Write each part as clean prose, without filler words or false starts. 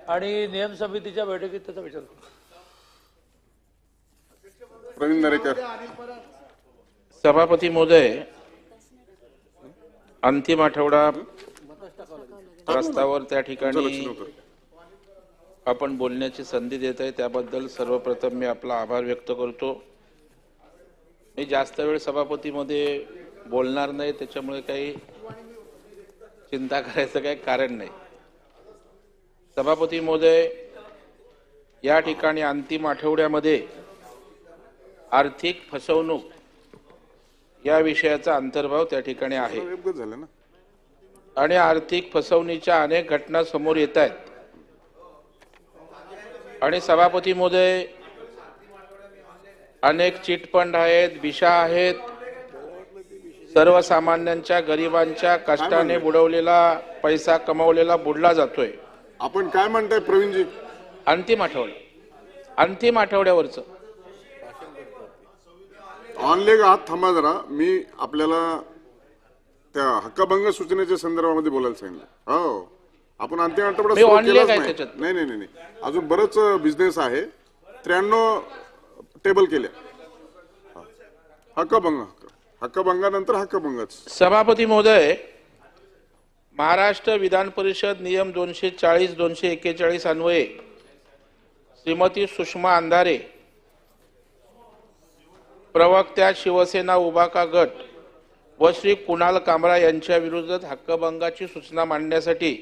आणि नियम समितीच्या बैठकीत त्याचा विचार करू. प्रवीण दरेकर. सभापती महोदय, अंतिम आठवडा प्रस्तावावर त्या ठिकाणी आपण बोलण्याची संधी देत आहे त्याबद्दल सर्वप्रथम मी आपला आभार व्यक्त करतो. मी जास्त वेळ सभापतीमध्ये बोलणार नाही, त्याच्यामुळे काही चिंता करायचं काही कारण नाही. सभापती महोदय, या ठिकाणी अंतिम आठवड्यामध्ये आर्थिक फसवणूक या विषयाचा अंतर्भाव त्या ठिकाणी आहे आणि आर्थिक फसवणुकीच्या अनेक घटना समोर येत आहेत. आणि सभापती महोदय, अनेक चिटफंड आहेत, दिशा आहेत, सर्वसामान्यांच्या गरिबांच्या कष्टाने बुडवलेला पैसा कमावलेला बुडला जातोय. आपण काय म्हणताय प्रवीणजी? अंतिम आठवड्यावरचं ऑनलेग आत थांबा जरा. मी आपल्याला त्या हक्कभंग सूचनेच्या संदर्भामध्ये बोलायला सांगितलं. हो, आपण अंतिम आठवडा सुरू केलाच नाही. नाही नाही नाही, अजून बरंच बिझनेस आहे. 93 टेबल केल्या. हक्कभंगानंतर हक्कभंगच. सभापती महोदय, महाराष्ट्र विधान परिषद नियम 240-241 अन्वये श्रीमती सुषमा अंधारे, प्रवक्त्या शिवसेना उभाका गट व श्री कुणाल कामरा यांच्या विरोधात हक्कभंगाची सूचना मांडण्यासाठी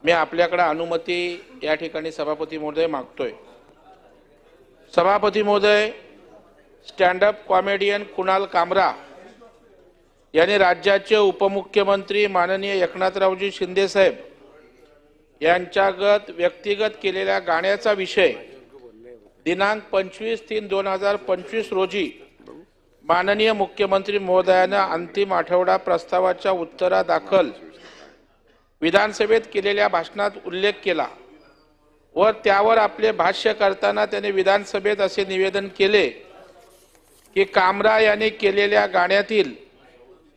मी आपल्याकडे अनुमती या ठिकाणी सभापती महोदय मागतोय. सभापती महोदय, स्टँड अप कॉमेडियन कुणाल कामरा यांनी राज्याचे उपमुख्यमंत्री माननीय एकनाथरावजी शिंदे साहेब यांच्यागत व्यक्तिगत केलेल्या गाण्याचा विषय दिनांक 25/3/2025 रोजी माननीय मुख्यमंत्री महोदयांना अंतिम आठवडा प्रस्तावाच्या उत्तरादाखल विधानसभेत केलेल्या भाषणात उल्लेख केला व त्यावर आपले भाष्य करताना त्यांनी विधानसभेत असे निवेदन केले की कामरा यांनी केलेल्या गाण्यातील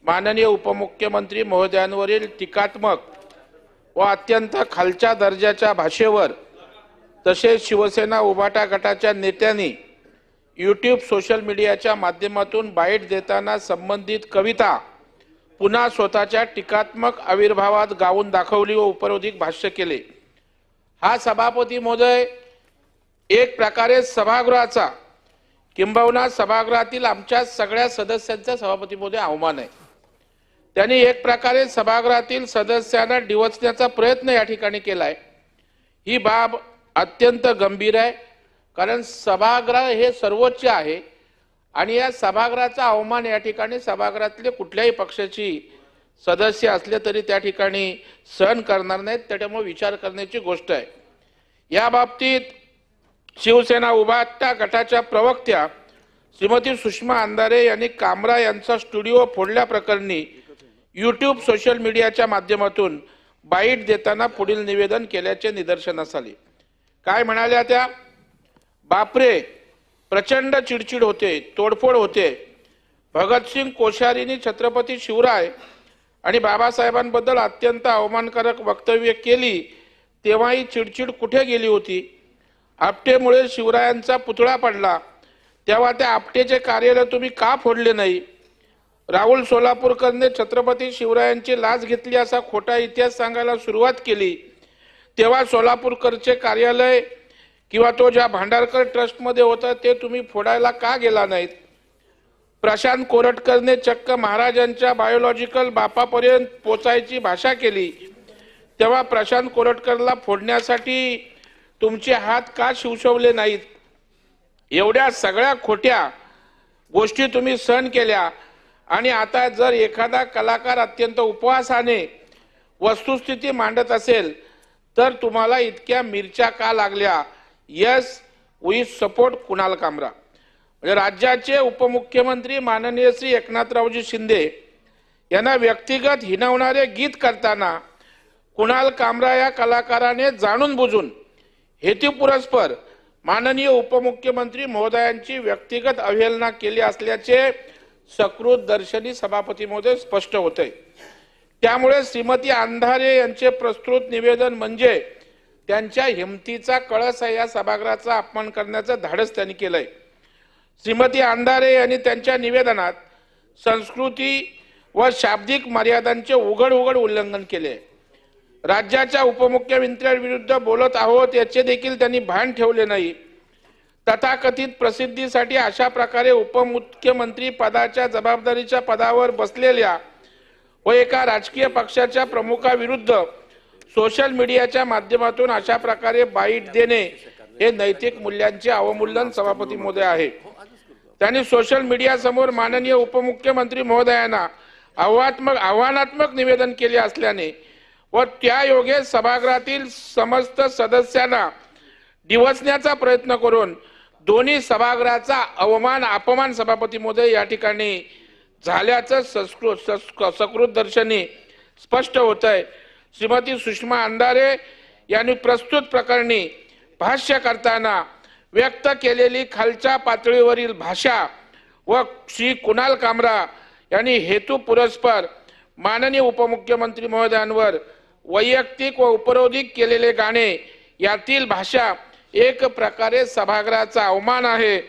माननीय उपमुख्यमंत्री महोदयांवरील टीकात्मक व अत्यंत खालच्या दर्जाच्या भाषेवर तसेच शिवसेना उभाटा गटाच्या नेत्यांनी यूट्यूब सोशल मीडियाच्या माध्यमातून बाईट देताना संबंधित कविता पुन्हा स्वतःच्या टीकात्मक आविर्भावात गाऊन दाखवली व उपरोधिक भाष्य केले. हा सभापती महोदय एक प्रकारे सभागृहाचा किंबहुना सभागृहातील आमच्या सगळ्या सदस्यांचा सभापती महोदय अवमान आहे. त्यांनी एक प्रकारे सभागृहातील सदस्यांना डिवचण्याचा प्रयत्न या ठिकाणी केलाय. ही बाब अत्यंत गंभीर आहे, कारण सभागृह हे सर्वोच्च आहे आणि या सभागृहाचा अवमान या ठिकाणी सभागृहातले कुठल्याही पक्षाची सदस्य असले तरी त्या ठिकाणी सहन करणार नाहीत. त्यामुळे विचार करण्याची गोष्ट आहे. या बाबतीत शिवसेना उभाटा गटाच्या प्रवक्त्या श्रीमती सुषमा अंधारे यांनी कामरा यांचा स्टुडिओ फोडल्याप्रकरणी यूट्यूब सोशल मीडियाच्या माध्यमातून बाईट देताना पुढील निवेदन केल्याचे निदर्शनास आले. काय म्हणाल्या त्या? बापरे, प्रचंड चिडचिड होते, तोडफोड होते. भगतसिंग कोश्यारींनी छत्रपती शिवराय आणि बाबासाहेबांबद्दल अत्यंत अवमानकारक वक्तव्य केली तेव्हाही चिडचिड कुठे गेली होती? आपटेमुळे शिवरायांचा पुतळा पडला तेव्हा त्या आपटेचे कार्यालय तुम्ही का फोडले नाही? राहुल सोलापूरकरने छत्रपती शिवरायांची लाच घेतली असा खोटा इतिहास सांगायला सुरुवात केली तेव्हा सोलापूरकरचे कार्यालय किंवा तो ज्या भांडारकर ट्रस्टमध्ये होता ते तुम्ही फोडायला का गेला नाहीत? प्रशांत कोरटकरने चक्क महाराजांच्या बायोलॉजिकल बापापर्यंत पोचायची भाषा केली तेव्हा प्रशांत कोरटकरला फोडण्यासाठी तुमचे हात का शिवशवले नाहीत? एवढ्या सगळ्या खोट्या गोष्टी तुम्ही सहन केल्या आणि आता जर एखादा कलाकार अत्यंत उपवासाने वस्तुस्थिती मांडत असेल तर तुम्हाला इतक्या मिरच्या का लागल्या? यस, वी सपोर्ट कुणाल कामरा. म्हणजे राज्याचे उपमुख्यमंत्री माननीय श्री एकनाथरावजी शिंदे यांना व्यक्तिगत हिणवणारे गीत करताना कुणाल कामरा या कलाकाराने जाणून बुजून हेतुपुरस्पर माननीय उपमुख्यमंत्री महोदयांची व्यक्तिगत अवहेलना केली असल्याचे सकृत दर्शनी सभापती महोदय स्पष्ट होते. त्यामुळे श्रीमती अंधारे यांचे प्रस्तुत निवेदन म्हणजे त्यांच्या हिमतीचा कळस आहे या सभागृहाचा अपमान करण्याचं धाडस त्यांनी केलंय. श्रीमती अंधारे यांनी त्यांच्या निवेदनात संस्कृती व शाब्दिक मर्यादांचे उघड उल्लंघन केले. राज्याच्या उपमुख्यमंत्र्यांविरुद्ध बोलत आहोत याचे देखील त्यांनी भान ठेवले नाही. तथाकथित प्रसिद्धीसाठी अशा प्रकारे उपमुख्यमंत्री पदाच्या जबाबदारीच्या पदावर बसलेल्या व एका राजकीय पक्षाच्या प्रमुखाविरुद्ध सोशल मीडियाच्या माध्यमातून अशा प्रकारे बाईट देणे हे नैतिक मूल्यांचे अवमूल्यन सभापती महोदय आहे. त्यांनी सोशल मीडिया समोर माननीय उपमुख्यमंत्री महोदयांना आव्हानात्मक निवेदन केले असल्याने व त्या योगे सभागृहातील समस्त सदस्यांना डिवचण्याचा प्रयत्न करून दोन्ही सभागृहाचा अपमान सभापती महोदय या ठिकाणी झाल्याचं सकृत दर्शनी स्पष्ट होत आहे. श्रीमती सुषमा अंधारे यांनी प्रस्तुत प्रकरणी भाष्य करताना व्यक्त केलेली खालच्या पातळीवरील भाषा व श्री कुणाल कामरा यांनी हेतू पुरस्पर माननीय उपमुख्यमंत्री महोदयांवर वैयक्तिक व उपरोधिक केलेले गाणे यातील भाषा एक प्रकारे सभागृहाचा अवमान आहे.